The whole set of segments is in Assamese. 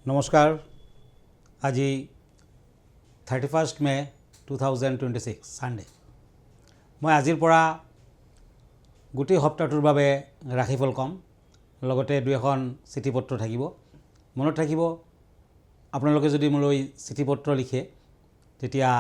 নমস্কাৰ আজি 31 মে 2026 সানডে মই আজিৰ পৰা গোটেই সপ্তাহটোৰ বাবে ৰাশিফল কম লগতে দুই এখন চিঠিপত্ৰ থাকিব মনত থাকিব আপোনালোকে যদি মোলৈ চিঠিপত্ৰ লিখে তেতিয়া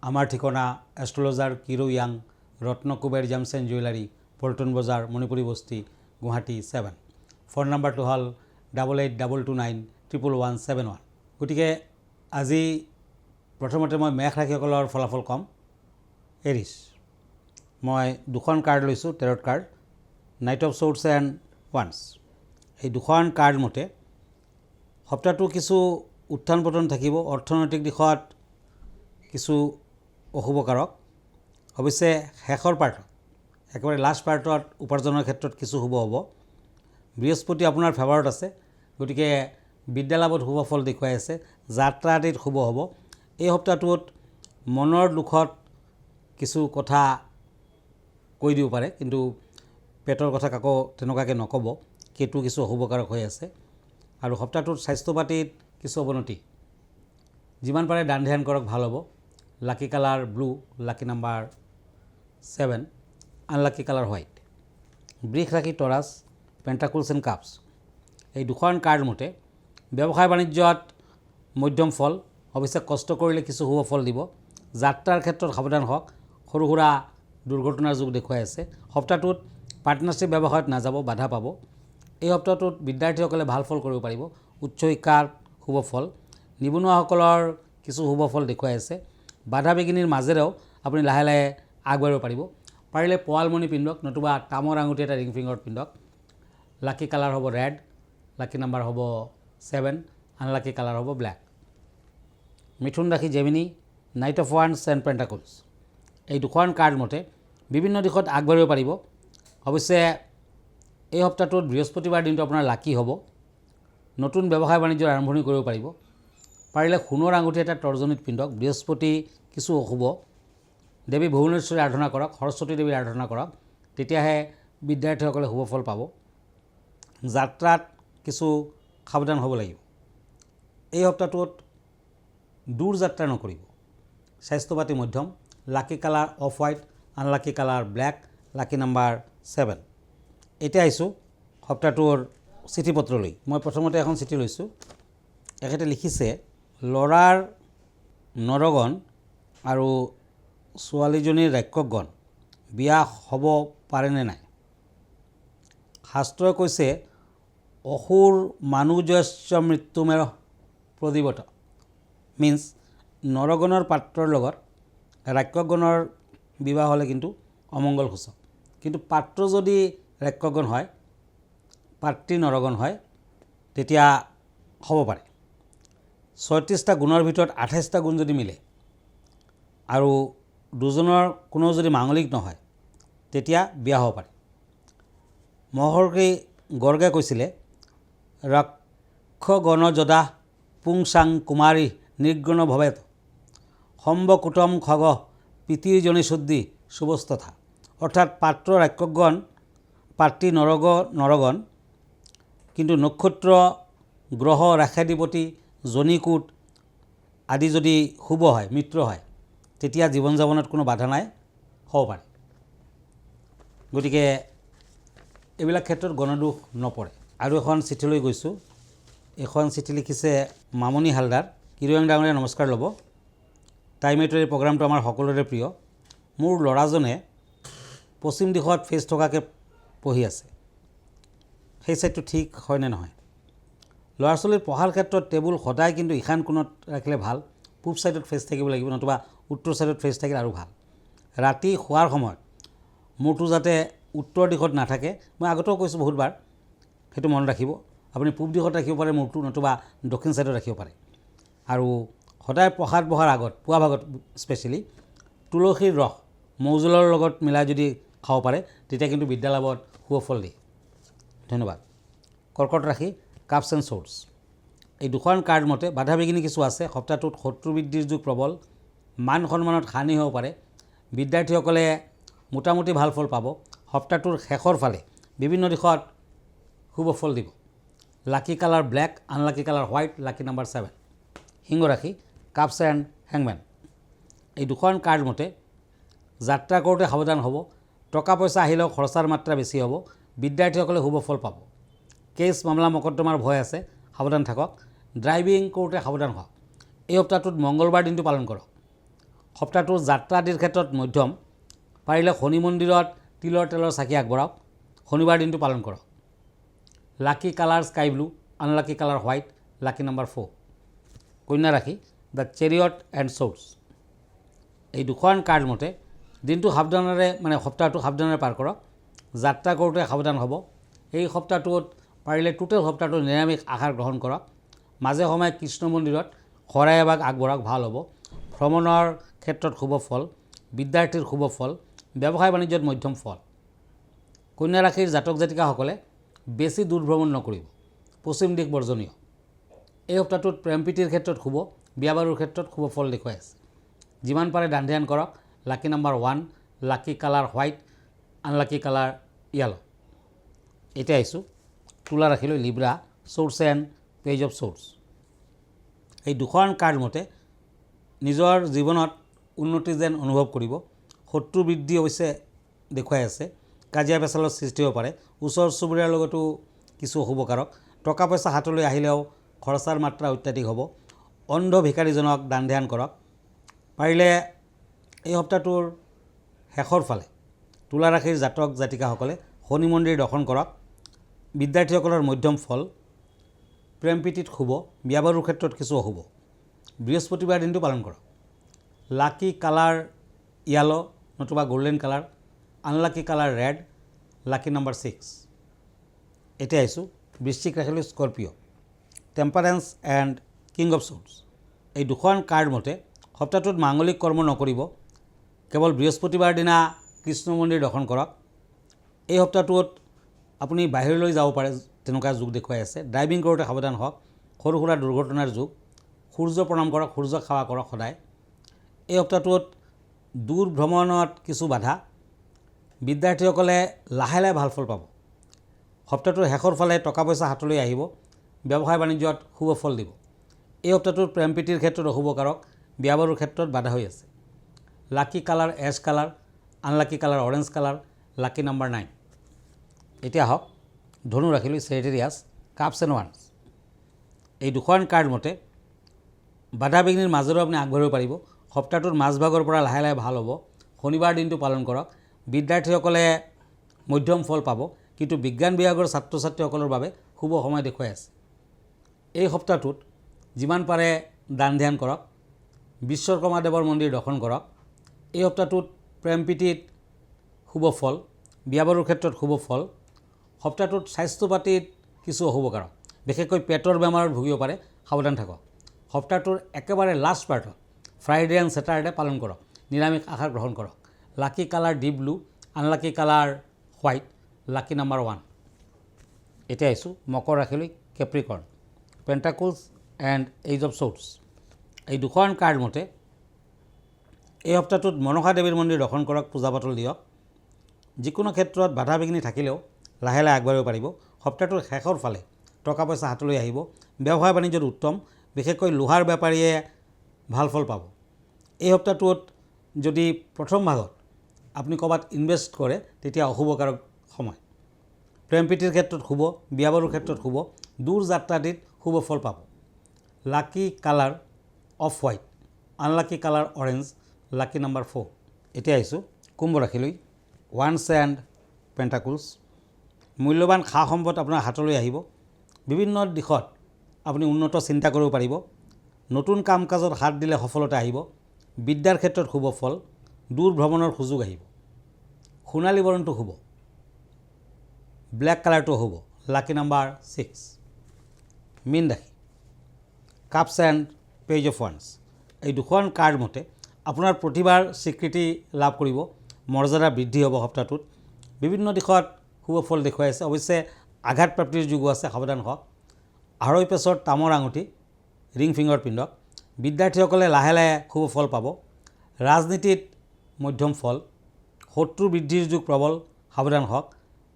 আমাৰ ঠিকনা astrologer Cheiro young Ratnakuber gems and jewellery Paltan Bazaar Manipuri বস্তি গুৱাহাটী 7 ফোন নম্বৰটো হ'ল 8822911171 গতিকে আজি প্ৰথমতে মই মেষ ৰাশিসকলৰ ফলাফল কম এৰিছ মই দুখন কাৰ্ড লৈছোঁ tarot card knight of swords and ওৱান্স এই দুখন কাৰ্ড মতে সপ্তাহটো কিছু উত্থান পতন থাকিব অৰ্থনৈতিক দিশত কিছু অশুভকাৰক অৱশ্যে শেষৰ পাৰ্টত একেবাৰে লাষ্ট পাৰ্টত উপাৰ্জনৰ ক্ষেত্ৰত কিছু শুভ হ'ব বৃহস্পতি আপোনাৰ ফেভাৰত আছে গতিকে বিদ্যালাভত শুভ ফল দেখুৱাই আছে যাত্ৰা আদিত শুভ হ'ব এই সপ্তাহটোত মনৰ দুখত কিছু কথা কৈ দিব পাৰে কিন্তু পেটৰ কথা কাকো তেনেকুৱাকৈ নক'ব কেতু কিছু অশুভকাৰক হৈ আছে আৰু সপ্তাহটোত স্বাস্থ্য পাতিত কিছু অৱনতি যিমান পাৰে দান ধ্যান কৰক ভাল হ'ব লাকি কালাৰ ব্লু লাকি নাম্বাৰ 7 আনলাকি কালাৰ হোৱাইট বৃষ ৰাশি টৰাছ পেণ্টাকুলছ এণ্ড কাপছ এই দুখন কাৰ্ড মতে ব্যৱসায় বাণিজ্যত মধ্যম ফল অৱশ্যে কষ্ট কৰিলে কিছু শুভ ফল দিব যাত্ৰাৰ ক্ষেত্ৰত সাৱধান হওক সৰু সুৰা দুৰ্ঘটনাৰ যোগ দেখুৱাই আছে সপ্তাহটোত পাৰ্টনাৰশ্বিপ ব্যৱসায়ত নাযাব বাধা পাব এই সপ্তাহটোত বিদ্যাৰ্থীসকলে ভাল ফল কৰিব পাৰিব উচ্চ শিক্ষাৰ শুভ ফল নিবনুৱাসকলৰ কিছু শুভ ফল দেখুৱাই আছে বাধা বিঘিনিৰ মাজেৰেও আপুনি লাহে লাহে আগবাঢ়িব পাৰিব পাৰিলে পোৱালমণি পিন্ধক নতুবা তামৰ আঙুঠি এটা ৰিং ফিংগাৰত পিন্ধক লাকি কালাৰ হ'ব ৰেড লাকি নাম্বাৰ হ'ব 7 আনলাকি কালাৰ হ'ব ব্লেক মিথুন ৰাশি জেমিনি নাইট অফ ওৱান্স এণ্ড পেণ্টাকুলছ এই দুখন কাৰ্ড মতে বিভিন্ন দিশত আগবাঢ়িব পাৰিব অৱশ্যে এই সপ্তাহটোত বৃহস্পতিবাৰ দিনটো আপোনাৰ লাকি হ'ব নতুন ব্যৱসায় বাণিজ্যৰ আৰম্ভণি কৰিব পাৰিব পাৰিলে সোণৰ আঙুঠি এটা তৰ্জনীত পিন্ধক বৃহস্পতি কিছু অশুভ দেৱী ভুৱনেশ্বৰী আৰাধনা কৰক সৰস্বতী দেৱীৰ আৰাধনা কৰক তেতিয়াহে বিদ্যাৰ্থীসকলে শুভ ফল পাব যাত্ৰাত কিছু সাৱধান হ'ব লাগিব এই সপ্তাহটোত দূৰ যাত্ৰা নকৰিব স্বাস্থ্য পাতি মধ্যম lucky colour off white unlucky colour black lucky number 7 এতিয়া আহিছোঁ সপ্তাহটোৰ চিঠিপত্ৰলৈ মই প্ৰথমতে এখন চিঠি লৈছোঁ এখেতে লিখিছে ল'ৰাৰ নৰগণ আৰু ছোৱালীজনীৰ ৰাক্ষসগণ বিয়া হ'ব পাৰেনে নাই শাস্ত্ৰই কৈছে অসুৰ মানুহজস্য মৃত্যুমেৰ প্ৰদীৱত মিন্স নৰগণৰ পাত্ৰৰ লগত ৰাক্ষসগণৰ বিবাহ হ'লে কিন্তু অমংগল সূচক কিন্তু পাত্ৰ যদি ৰাক্ষসগণ হয় পাত্ৰী নৰগণ হয় তেতিয়া হ'ব পাৰে 36টা গুণৰ ভিতৰত 28টা গুণ যদি মিলে আৰু দুজনৰ কোনো যদি মাংগলিক নহয় তেতিয়া বিয়া হ'ব পাৰে মহৰ্ষি গৰ্গে কৈছিলে ৰাক্ষগণ যদা পুংসাং কুমাৰী নিৰ্গণ ভৱেত সম্বকুটম খগ পিতৃজনী শুদ্ধি শুভস্তথা অৰ্থাৎ পাত্ৰ ৰাক্ষসগণ পাত্ৰী নৰগণ কিন্তু নক্ষত্ৰ গ্ৰহ ৰাশাধিপতি জনীকূট আদি যদি শুভ হয় মিত্ৰ হয় তেতিয়া জীৱন যাপনত কোনো বাধা নাই হ'ব পাৰে গতিকে এইবিলাক ক্ষেত্ৰত গণদোষ নপৰে আৰু এখন চিঠিলৈ গৈছোঁ এখন চিঠি লিখিছে মামনি হালদাৰ কিৰোয়াং ডাঙৰীয়া নমস্কাৰ ল'ব টাইমেটৰ এই প্ৰগ্ৰামটো আমাৰ সকলোৰে প্ৰিয় মোৰ ল'ৰাজনে পশ্চিম দিশত ফেচ থকাকৈ পঢ়ি আছে সেই চাইডটো ঠিক হয়নে নহয় ল'ৰা ছোৱালীৰ পঢ়াৰ ক্ষেত্ৰত টেবুল সদায় কিন্তু ইখান কোণত ৰাখিলে ভাল পূব ছাইডত ফেচ থাকিব লাগিব নতুবা উত্তৰ ছাইডত ফেচ থাকিলে আৰু ভাল ৰাতি শোৱাৰ সময়ত মূৰটো যাতে উত্তৰ দিশত নাথাকে মই আগতেও কৈছোঁ বহুতবাৰ সেইটো মনত ৰাখিব আপুনি পূব দিশত ৰাখিব পাৰে মূৰটো নতুবা দক্ষিণ ছাইডত ৰাখিব পাৰে আৰু সদায় প্ৰসাদ বহাৰ আগত পুৱা ভাগত স্পেচিয়েলি তুলসীৰ ৰস মৌজোলৰ লগত মিলাই যদি খাব পাৰে তেতিয়া কিন্তু বিদ্যালাভত শুভ ফল দিয়ে ধন্যবাদ কৰ্কট ৰাশি কাপছ এণ্ড ছৰ্ডছ এই দুখন কাৰ্ড মতে বাধা বিঘিনি কিছু আছে সপ্তাহটোত শত্ৰু বৃদ্ধিৰ যুগ প্ৰবল মান সন্মানত হানি হ'ব পাৰে বিদ্যাৰ্থীসকলে মোটামুটি ভাল ফল পাব সপ্তাহটোৰ শেষৰ ফালে বিভিন্ন দিশত শুভ ফল দিব lucky colour black, unlucky colour white, lucky number 7। সিংহ ৰাশি কাপছ এণ্ড হেংমেন। এই দুখন কাৰ্ড মতে যাত্ৰা কৰোঁতে সাৱধান হ'ব, টকা পইচা আহিলেও খৰচাৰ মাত্ৰা বেছি হ'ব, বিদ্যাৰ্থীসকলে শুভ ফল পাব। কেছ মামলা মকদ্দমাৰ ভয় আছে, সাৱধান থাকক। ড্ৰাইভিং কৰোঁতে সাৱধান হওক। এই সপ্তাহটোত মংগলবাৰ দিনটো পালন কৰক। সপ্তাহটোৰ যাত্ৰা আদিৰ ক্ষেত্ৰত মধ্যম, পাৰিলে শনি মন্দিৰত তিলৰ তেলৰ চাকি আগবঢ়াওক। শনিবাৰ দিনটো পালন কৰক। Lucky colour sky blue, unlucky colour white, lucky number 4। কন্যা ৰাশি দ্য চেৰিয়ট এণ্ড শ্বৰ্টছ। এই দুখন কাৰ্ড মতে দিনটো সাৱধানেৰে সপ্তাহটো সাৱধানেৰে পাৰ কৰক। যাত্ৰা কৰোঁতে সাৱধান হ'ব। এই সপ্তাহটোত পাৰিলে টোটেল সপ্তাহটো নিৰামিষ আহাৰ গ্ৰহণ কৰক। মাজে সময়ে কৃষ্ণ মন্দিৰত শৰাই এভাগ আগবঢ়াওক, ভাল হ'ব। ভ্ৰমণৰ ক্ষেত্ৰত শুভ ফল, বিদ্যাৰ্থীৰ শুভ ফল, ব্যৱসায় বাণিজ্যত মধ্যম ফল। কন্যা ৰাশিৰ জাতক জাতিকাসকলে বেছি দূৰ ভ্ৰমণ নকৰিব, পশ্চিম দিশ বৰ্জনীয়। এই সপ্তাহটোত প্ৰেম প্ৰীতিৰ ক্ষেত্ৰত শুভ, বিয়া বাৰুৰ ক্ষেত্ৰত শুভ ফল দেখুৱাই আছে। যিমান পাৰে দান ধ্যান কৰক। Lucky number 1, lucky colour white, unlucky colour yellow. এতিয়া আহিছোঁ তুলা ৰাশিলৈ, Libra swords and page of swords. এই দুখন কাৰ্ড মতে নিজৰ জীৱনত উন্নতি যেন অনুভৱ কৰিব। শত্ৰু বৃদ্ধি অৱশ্যে দেখুৱাই আছে। কাজিয়া পেচালৰ সৃষ্টি হ'ব পাৰে। ওচৰ চুবুৰীয়াৰ লগতো কিছু অশুভকাৰক। টকা পইচা হাতলৈ আহিলেও খৰচাৰ মাত্ৰা অত্যাধিক হ'ব। অন্ধ ভিকাৰীজনক দান ধ্যান কৰক। পাৰিলে এই সপ্তাহটোৰ শেষৰ ফালে তুলা ৰাশিৰ জাতক জাতিকাসকলে শনি মন্দিৰ দৰ্শন কৰক। বিদ্যাৰ্থীসকলৰ মধ্যম ফল, প্ৰেম প্ৰীতিত শুভ, বিয়া বাৰুৰ ক্ষেত্ৰত কিছু অশুভ। বৃহস্পতিবাৰ দিনটো পালন কৰক। লাকি কালাৰ য়েলো নতুবা golden colour, unlucky colour red, lucky number 6। এতিয়া আহিছোঁ বৃশ্চিক ৰাশিলৈ, Scorpio' temperance and king of swords. এই দুখন কাৰ্ড মতে সপ্তাহটোত মাংগলিক কৰ্ম নকৰিব। কেৱল বৃহস্পতিবাৰ দিনা কৃষ্ণ মন্দিৰ দৰ্শন কৰক। এই সপ্তাহটোত আপুনি বাহিৰলৈ যাব পাৰে, তেনেকুৱা যুগ দেখুৱাই আছে। ড্ৰাইভিং কৰোঁতে সাৱধান হওক। সৰু সুৰা দুৰ্ঘটনাৰ যুগ। সূৰ্য প্ৰণাম কৰক, সূৰ্যক সেৱা কৰক সদায়। এই সপ্তাহটোত দূৰ ভ্ৰমণত কিছু বাধা। বিদ্যাৰ্থীসকলে লাহে লাহে ভাল ফল পাব। সপ্তাহটোৰ শেষৰ ফালে টকা পইচা হাতলৈ আহিব। ব্যৱসায় বাণিজ্যত শুভ ফল দিব। এই সপ্তাহটোত প্ৰেম প্ৰীতিৰ ক্ষেত্ৰত অশুভকাৰক, বিয়া বাৰুৰ ক্ষেত্ৰত বাধা হৈ আছে। Lucky colour ash colour, unlucky colour orange colour, lucky number 9। এতিয়া আহক ধনু ৰাশিলৈ, ছেজিটেৰিয়াছ কাপছ এণ্ড ওৱান্স। এই দুখন কাৰ্ড মতে বাধা বিঘ্নিৰ মাজেৰেও আপুনি আগবাঢ়িব পাৰিব। সপ্তাহটোৰ মাজভাগৰ পৰা লাহে লাহে ভাল হ'ব। শনিবাৰ দিনটো পালন কৰক। বিদ্যাৰ্থীসকলে মধ্যম ফল পাব, কিন্তু বিজ্ঞান বিভাগৰ ছাত্ৰ ছাত্ৰীসকলৰ বাবে শুভ সময় দেখুৱাই আছে। এই সপ্তাহটোত যিমান পাৰে দান ধ্যান কৰক। বিশ্বকৰ্মা দেৱৰ মন্দিৰ দৰ্শন কৰক। এই সপ্তাহটোত প্ৰেম প্ৰীতিত শুভ ফল, বিয়া বাৰুৰ ক্ষেত্ৰত শুভ ফল। সপ্তাহটোত স্বাস্থ্য পাতিত কিছু অশুভকাৰক, বিশেষকৈ পেটৰ বেমাৰত ভুগিব পাৰে, সাৱধান থাকক। সপ্তাহটোৰ একেবাৰে লাষ্ট পাৰ্টত ফ্ৰাইডে এণ্ড ছেটাৰডে পালন কৰক। নিৰামিষ আহাৰ গ্ৰহণ কৰক। Lucky colour deep blue, unlucky colour white, lucky number 1। এতিয়া আহিছোঁ মকৰ ৰাশিলৈ, Capricorn pentacles and ace of swords. এই দুখন কাৰ্ড মতে এই সপ্তাহটোত মনসা দেৱীৰ মন্দিৰ দৰ্শন কৰক, পূজা পাতল দিয়ক। যিকোনো ক্ষেত্ৰত বাধা বিঘ্নি থাকিলেও লাহে লাহে আগবাঢ়িব পাৰিব। সপ্তাহটোৰ শেষৰ ফালে টকা পইচা হাতলৈ আহিব। ব্যৱসায় বাণিজ্যত উত্তম, বিশেষকৈ লোহাৰ বেপাৰীয়ে ভাল ফল পাব। এই সপ্তাহটোত যদি প্ৰথম ভাগত আপুনি ক'ৰবাত ইনভেষ্ট কৰে তেতিয়া অশুভকাৰক সময়। প্ৰেম প্ৰীতিৰ ক্ষেত্ৰত শুভ, বিয়া বাৰুৰ ক্ষেত্ৰত শুভ। দূৰ যাত্ৰাদিত শুভ ফল পাব। Lucky colour off white, unlucky colour orange, lucky number 4। এতিয়া আহিছোঁ কুম্ভ ৰাশিলৈ, ওৱান্স এণ্ড পেণ্টাকলছ। মূল্যৱান সা সম্পদ আপোনাৰ হাতলৈ আহিব। বিভিন্ন দিশত আপুনি উন্নত চিন্তা কৰিব পাৰিব। নতুন কাম কাজত হাত দিলে সফলতা আহিব। বিদ্যাৰ ক্ষেত্ৰত শুভ ফল, দূৰ ভ্ৰমণৰ সুযোগ আহিব। সোণালী বৰণটো শুভ, ব্লেক কালাৰটো শুভ, লাকি নাম্বাৰ 6। মীন ৰাশি cups and page of once. এই দুখন কাৰ্ড মতে আপোনাৰ প্ৰতিভাৰ স্বীকৃতি লাভ কৰিব, মৰ্যাদা বৃদ্ধি হ'ব। সপ্তাহটোত বিভিন্ন দিশত শুভ ফল দেখুৱাই আছে। অৱশ্যে আঘাতপ্ৰাপ্তিৰ যুগো আছে, সাৱধান হওক। আঢ়ৈ পেচৰ তামৰ আঙুঠি, ৰিং ফিংগাৰ পিন্ধক। বিদ্যাৰ্থীসকলে লাহে লাহে শুভ ফল পাব। ৰাজনীতিত মধ্যম ফল। শত্ৰু বৃদ্ধিৰ যুগ প্ৰবল, সাৱধান হওক।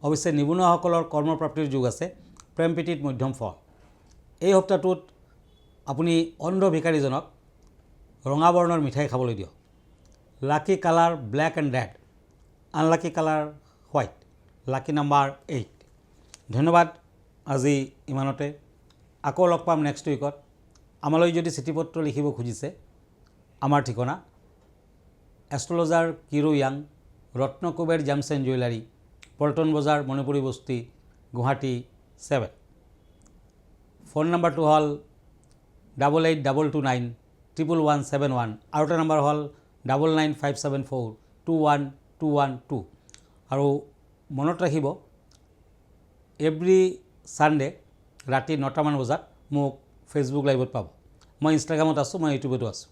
অৱশ্যে নিবনুৱাসকলৰ কৰ্মপ্ৰাপ্তিৰ যুগ আছে। প্ৰেম প্ৰীতিত মধ্যম ফল। এই সপ্তাহটোত আপুনি অন্ধ ভিকাৰীজনক ৰঙা বৰ্ণৰ মিঠাই খাবলৈ দিয়ক। Lucky colour black and red, unlucky colour white, lucky number 8। ধন্যবাদ, আজি ইমানতে। আকৌ লগ পাম নেক্সট উইকত। আমালৈ যদি চিঠি পত্ৰ লিখিব খুজিছে, আমাৰ ঠিকনা astrologer Cheiro young, Ratnakuber gems and jewellery, Paltan Bazaar, Manipuri বস্তি, গুৱাহাটী 7। ফোন নম্বৰটো হ'ল 8822911171 আৰু এটা নম্বৰ হ'ল 9957421212 আৰু মনত ৰাখিব এভৰি ছানডে ৰাতি 9টামান বজাত মোক ফেচবুক লাইভত পাব। মই ইনষ্টাগ্ৰামত আছোঁ, মই ইউটিউবতো আছোঁ।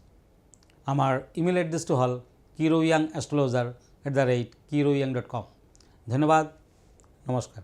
আমাৰ ইমেইল এড্ৰেছটো হ'ল kiroyangastrologer@kiroyang.com। ধন্যবাদ, নমস্কাৰ।